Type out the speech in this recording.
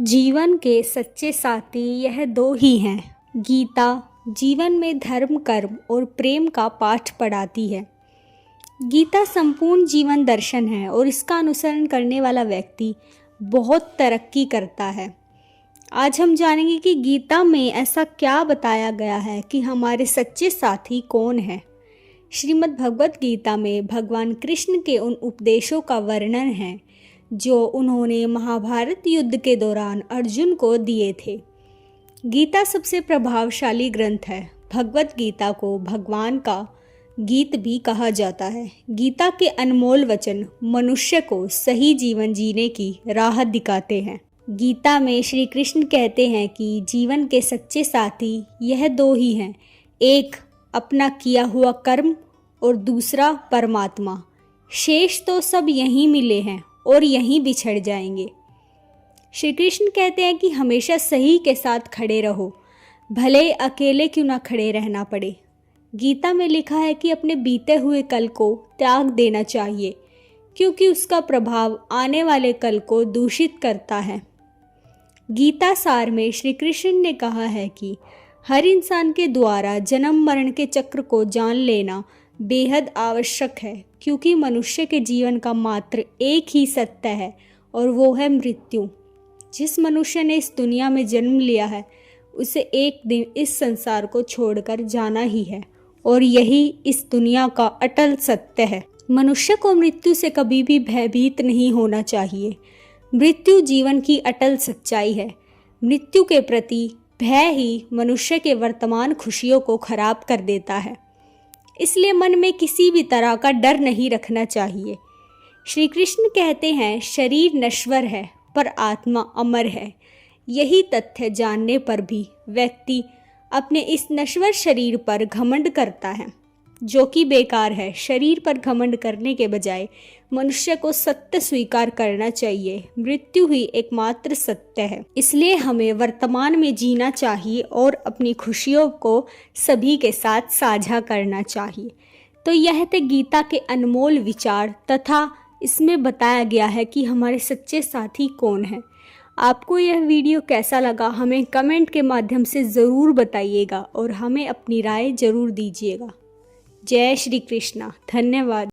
जीवन के सच्चे साथी यह दो ही हैं। गीता जीवन में धर्म, कर्म और प्रेम का पाठ पढ़ाती है। गीता संपूर्ण जीवन दर्शन है और इसका अनुसरण करने वाला व्यक्ति बहुत तरक्की करता है। आज हम जानेंगे कि गीता में ऐसा क्या बताया गया है कि हमारे सच्चे साथी कौन है। श्रीमद् भगवत गीता में भगवान कृष्ण के उन उपदेशों का वर्णन है जो उन्होंने महाभारत युद्ध के दौरान अर्जुन को दिए थे। गीता सबसे प्रभावशाली ग्रंथ है। भगवत गीता को भगवान का गीत भी कहा जाता है। गीता के अनमोल वचन मनुष्य को सही जीवन जीने की राह दिखाते हैं। गीता में श्री कृष्ण कहते हैं कि जीवन के सच्चे साथी यह दो ही हैं, एक अपना किया हुआ कर्म और दूसरा परमात्मा। शेष तो सब यहीं मिले हैं और यहीं बिछड़ जाएंगे। श्री कृष्ण कहते हैं कि हमेशा सही के साथ खड़े रहो, भले अकेले क्यों ना खड़े रहना पड़े। गीता में लिखा है कि अपने बीते हुए कल को त्याग देना चाहिए, क्योंकि उसका प्रभाव आने वाले कल को दूषित करता है। गीता सार में श्री कृष्ण ने कहा है कि हर इंसान के द्वारा जन्म मरण के चक्र को जान लेना बेहद आवश्यक है, क्योंकि मनुष्य के जीवन का मात्र एक ही सत्य है और वो है मृत्यु। जिस मनुष्य ने इस दुनिया में जन्म लिया है उसे एक दिन इस संसार को छोड़कर जाना ही है और यही इस दुनिया का अटल सत्य है। मनुष्य को मृत्यु से कभी भी भयभीत नहीं होना चाहिए। मृत्यु जीवन की अटल सच्चाई है। मृत्यु के प्रति भय ही मनुष्य के वर्तमान खुशियों को खराब कर देता है। इसलिए मन में किसी भी तरह का डर नहीं रखना चाहिए। श्री कृष्ण कहते हैं, शरीर नश्वर है पर आत्मा अमर है। यही तथ्य जानने पर भी व्यक्ति अपने इस नश्वर शरीर पर घमंड करता है, जो कि बेकार है। शरीर पर घमंड करने के बजाय मनुष्य को सत्य स्वीकार करना चाहिए। मृत्यु ही एकमात्र सत्य है। इसलिए हमें वर्तमान में जीना चाहिए और अपनी खुशियों को सभी के साथ साझा करना चाहिए। तो यह थे गीता के अनमोल विचार तथा इसमें बताया गया है कि हमारे सच्चे साथी कौन है। आपको यह वीडियो कैसा लगा हमें कमेंट के माध्यम से ज़रूर बताइएगा और हमें अपनी राय ज़रूर दीजिएगा। जय श्री कृष्णा। धन्यवाद।